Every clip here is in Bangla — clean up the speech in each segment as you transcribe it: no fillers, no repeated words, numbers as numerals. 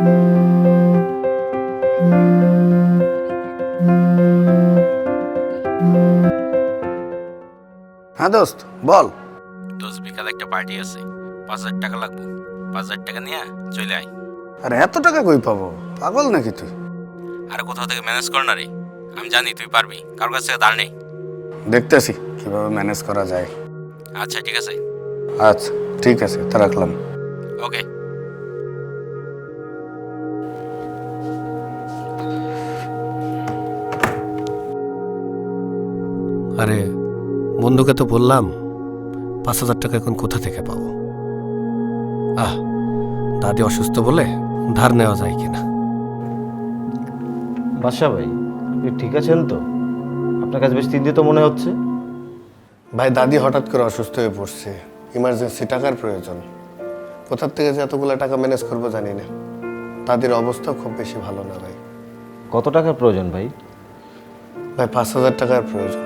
হ্যাঁ দোস্ত বল। দোস্ত বিকালে একটা পার্টি আছে, 5,000 টাকা লাগবে। 5,000 টাকা নিয়ে চলে আয়। আরে এত টাকা কই পাবো, পাগল নাকি তুই? আর কোথাও থেকে ম্যানেজ কর না রে, আমি জানি তুই পারবি, কারোর কাছ থেকে ধার নেই। দেখতেছি কিভাবে ম্যানেজ করা যায়। আচ্ছা ঠিক আছে। আচ্ছা ঠিক আছে, তা রাখলাম। ওকে। আরে বন্ধুকে তো বললাম 5,000 টাকা এখন কোথা থেকে পাবো। দাদি অসুস্থ বলে ধার নেওয়া যায় কিনা। বাদশা ভাই, আপনি ঠিক আছেন তো? আপনার কাছে বেশ চিন্তিত মনে হচ্ছে। ভাই দাদি হঠাৎ করে অসুস্থ হয়ে পড়ছে, ইমার্জেন্সি টাকার প্রয়োজন। কোথার থেকে যে এতগুলো টাকা ম্যানেজ করবো জানি না। দাদির অবস্থা খুব বেশি ভালো না ভাই। কত টাকার প্রয়োজন ভাই? ভাই 5,000 টাকার প্রয়োজন।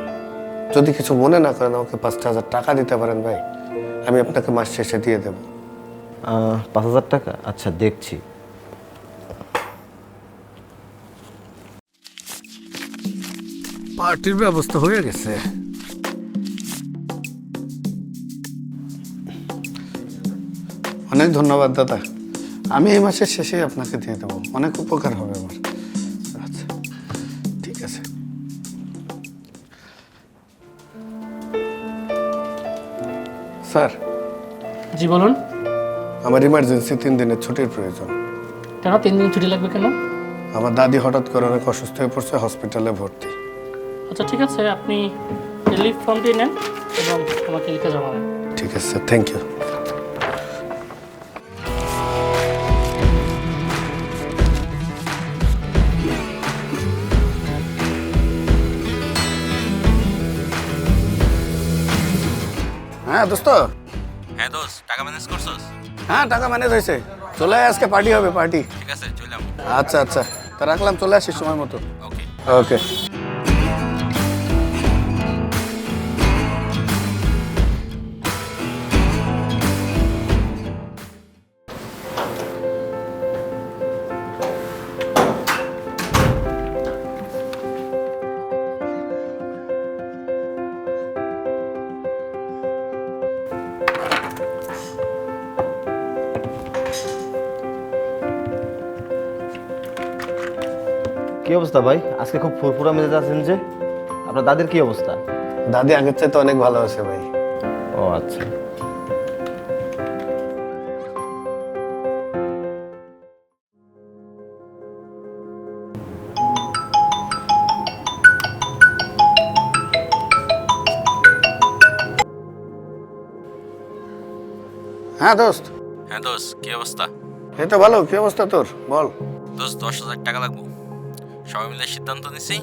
যদি কিছু মনে না করেন আমাকে 5,000 টাকা দিতে পারেন ভাই, আমি আপনাকে মাস শেষে দিয়ে দেব। 5,000 টাকা? আচ্ছা দেখছি। পার্টির ব্যবস্থা হয়ে গেছে। অনেক ধন্যবাদ দাদা, আমি এই মাসের শেষেই আপনাকে দিয়ে দেবো, অনেক উপকার হবে আমার। আচ্ছা ঠিক আছে। স্যার। জি বলুন। আমার ইমার্জেন্সি 3 দিনের ছুটির প্রয়োজন। কেন 3 দিন ছুটি লাগবে কেন? আমার দাদি হঠাৎ করে অনেক অসুস্থ হয়ে পড়ছে, হসপিটালে ভর্তি। আচ্ছা ঠিক আছে, আপনি লিভ ফর্মটি নেন এবং আমাকে লিখে জমা দেন। ঠিক আছে স্যার, থ্যাংক ইউ। হ্যাঁ দোস্ত। হ্যাঁ দোস্ত, টাকা ম্যানেজ করছস? হ্যাঁ টাকা ম্যানেজ হয়েছে, চলে আয়, আজকে পার্টি হবে, পার্টি। ঠিক আছে চললাম। আচ্ছা আচ্ছা, তা রাখলাম, চলে আসিস সময় মতো। ওকে। ওকে। কি অবস্থা ভাই? আজকে খুব ফুরফুরা মেজাজ আছেন যে। আপনার দাদির কি অবস্থা? দাদি আগের চাইতে অনেক ভালো আছে ভাই। ও আচ্ছা। হ্যাঁ দোস্ত। হ্যাঁ দোস্ত, কি অবস্থা? এই তো ভালো, কি অবস্থা তোর বল। দোস্ত 10,000 টাকা লাগবে, সবাই মিলে সিদ্ধান্ত নিছি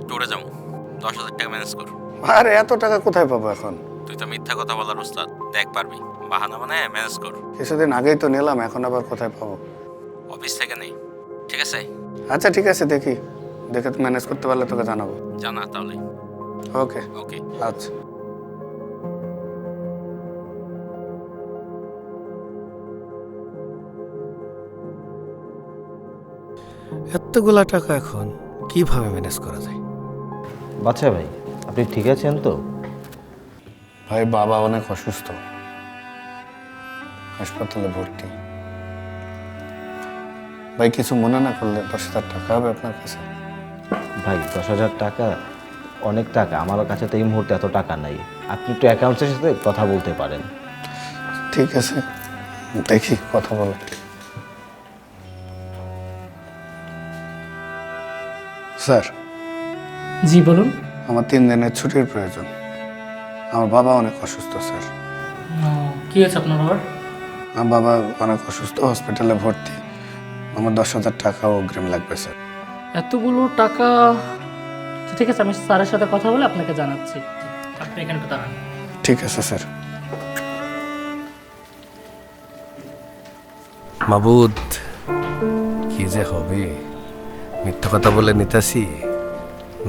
ট্যুরে যাবো। 10,000 টাকা ম্যানেজ কর। আরে এত টাকা কোথায় পাবো এখন? তুই তো মিথ্যা কথা বলার ওস্তাদ, দেখ পারবি, বাহানা মানে ম্যানেজ কর। কিছুদিন আগেই তো নিলাম, এখন আবার কোথায় পাবো? অফিস থেকে নেই, ঠিক আছে? আচ্ছা ঠিক আছে, দেখি, দেখে ম্যানেজ করতে পারলে তোকে জানাবো। জানা তাহলে। ওকে। ওকে। আচ্ছা। এতগুলা টাকা এখন কিভাবে ম্যানেজ করা যায়? বাচ্চা ভাই, আপনি ঠিক আছেন তো? ভাই বাবা অনেক অসুস্থ, হাসপাতালে ভর্তি। ভাই কিছু মনে না করলে 10,000 টাকা হবে আপনার কাছে? ভাই 10,000 টাকা অনেক টাকা, আমার কাছে তো এই মুহূর্তে এত টাকা নাই। আপনি একটু অ্যাকাউন্টসের সাথে কথা বলতে পারেন। ঠিক আছে, দেখি কথা বলো। স্যার। জি বলুন। আমার 3 দিনের ছুটির প্রয়োজন, আমার বাবা অনেক অসুস্থ স্যার। কি হয়েছে আপনার বাবার? আমার বাবা অনেক অসুস্থ, হসপিটালে ভর্তি। আমার 10,000 টাকা অগ্রিম লাগবে স্যার। এতগুলো টাকা? আচ্ছা, ঠিক আছে, আমি স্যারের সাথে কথা বলে আপনাকে জানাচ্ছি। আপনি এখানে একটু দাঁড়ান। ঠিক আছে স্যার। মাবুদ, কি যে হবে, মিথ্যা কথা বলে নিতাছি,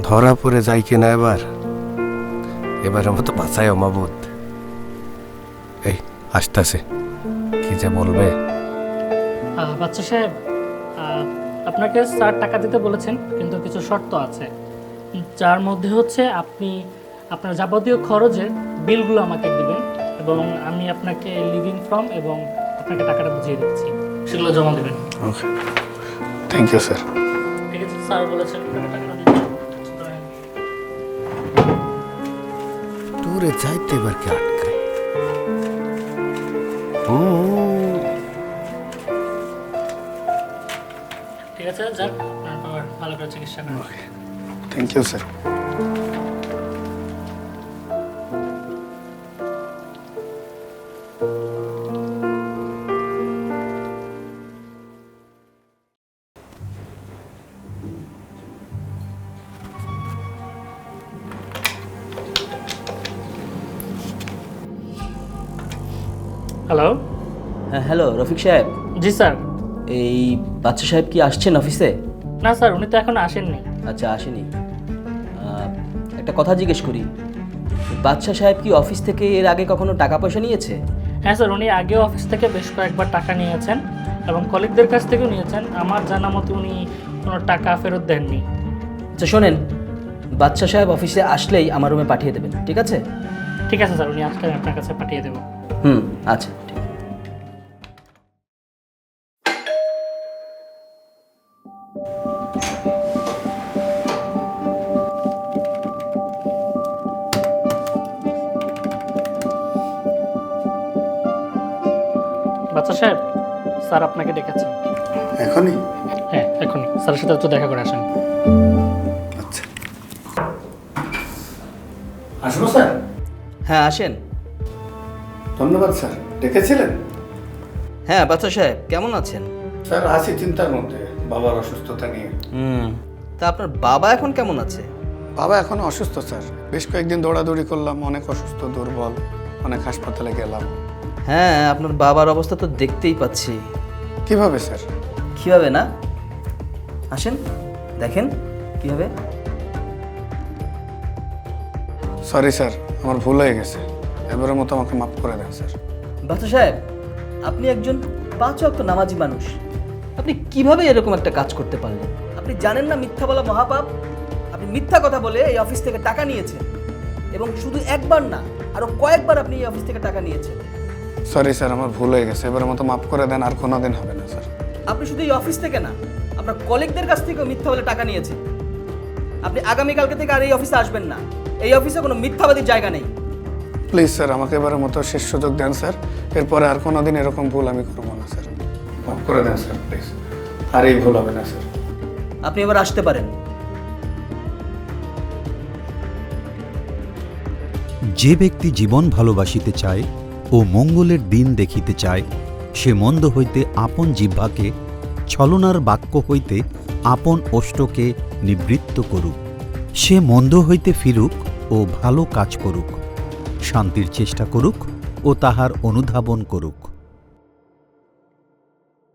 ধরা পড়ে যাই কিনা এবার। এবারের মতো বাঁচায়ও মাবুদ। এই আসতেছে, কি যে বলবে। বাচ্চা সাহেব, আপনাকে স্যার টাকা দিতে বলেছেন, কিন্তু কিছু শর্ত আছে, যার মধ্যে হচ্ছে আপনি আপনার যাবতীয় খরচের বিলগুলো আমাকে দিবেন এবং আমি আপনাকে লিভিং ফর্ম এবং আপনাকে টাকাটা বুঝিয়ে দিচ্ছি, সেগুলো জমা দেবেন। ওকে, থ্যাংক ইউ স্যার। ঠিক আছে, স্যার বলেছেন আপনাকে টাকাটা দিতে। ট্যুরে যাইতে এবার কে আটকায়? ঠিক আছে, যান আপনার বাবার ভালো করে চিকিৎসা করেন। Thank you sir. হ্যালো। হ্যাঁ হ্যালো রফিক সাহেব, জি স্যার। এই বাচ্চা সাহেব কি আসছেন অফিসে? না স্যার, উনি তো এখনো আসেননি। আচ্ছা, আসেনি। একটা কথা জিজ্ঞেস করি, বাচ্চা সাহেব কি অফিস থেকে এর আগে কখনো টাকা পয়সা নিয়েছে? হ্যাঁ স্যার, উনি আগেও অফিস থেকে বেশ কয়েকবার টাকা নিয়েছেন এবং কলিগদের কাছ থেকেও নিয়েছেন। আমার জানা মতে উনি কোনো টাকা ফেরত দেননি। আচ্ছা শোনেন, বাচ্চা সাহেব অফিসে আসলেই আমার রুমে পাঠিয়ে দেবেন, ঠিক আছে? ঠিক আছে স্যার, উনি আসলে আমি আপনার কাছে পাঠিয়ে দেবো। আচ্ছা ঠিক। বাচ্চা সাহেব, স্যার আপনাকে ডেকেছেন। এখনই? হ্যাঁ এখনই, স্যারের সাথে একটু দেখা করে আসেন। আচ্ছা, আসবো স্যার? হ্যাঁ আসেন। ধন্যবাদ স্যার। ডেকেছিলেন? হ্যাঁ বাচ্চা সাহেব কেমন আছেন? স্যার আছি চিন্তার মধ্যে বাবার অসুস্থতা নিয়ে। তা আপনার বাবা এখন কেমন আছে? বাবা এখন অসুস্থ স্যার, বেশ কয়েকদিন দৌড়াদৌড়ি করলাম, অনেক অসুস্থ, দুর্বল, অনেক হাসপাতালে গেলাম। হ্যাঁ আপনার বাবার অবস্থা তো দেখতেই পাচ্ছি। কিভাবে স্যার? কিভাবে না? আসেন দেখেন কিভাবে। সরি স্যার, আমার ভুল হয়ে গেছে, এবারের মতো আমাকে মাফ করে দেন স্যার। বাচ্চা সাহেব, আপনি একজন 5 ওয়াক্ত নামাজি মানুষ, আপনি কিভাবে এরকম একটা কাজ করতে পারলেন? আপনি জানেন না মিথ্যা বলা মহাপাপ? আপনি মিথ্যা কথা বলে এই অফিস থেকে টাকা নিয়েছেন এবং শুধু একবার না আরো কয়েকবার আপনি এই অফিস থেকে টাকা নিয়েছেন। সরি স্যার, আমার ভুল হয়ে গেছে, এবারের মতো মাফ করে দেন, আর কোনোদিন হবে না স্যার। আপনি শুধু এই অফিস থেকে না, আপনার কলিগদের কাছ থেকেও মিথ্যা বলে টাকা নিয়েছেন। আপনি আগামীকালকে থেকে আর এই অফিসে আসবেন না। এই অফিসে কোনো মিথ্যাবাদীর জায়গা নেই। প্লিজ স্যার, আমাকে এবারের মতো শেষ সুযোগ দেন স্যার, এরপরে আর কোনোদিন এরকম ভুল আমি করবো না স্যার। মাফ করে দেন স্যার প্লিজ, আর এই ভুল হবে না স্যার। আপনি এবার আসতে পারেন। যে ব্যক্তি জীবন ভালোবাসিতে চায় ও মঙ্গলের দিন দেখিতে চায়, সে মন্দ হইতে আপন জিহ্বাকে, ছলনার বাক্য হইতে আপন ওষ্ঠকে নিবৃত্ত করুক। সে মন্দ হইতে ফিরুক ও ভালো কাজ করুক, শান্তির চেষ্টা করুক ও তাহার অনুধাবন করুক।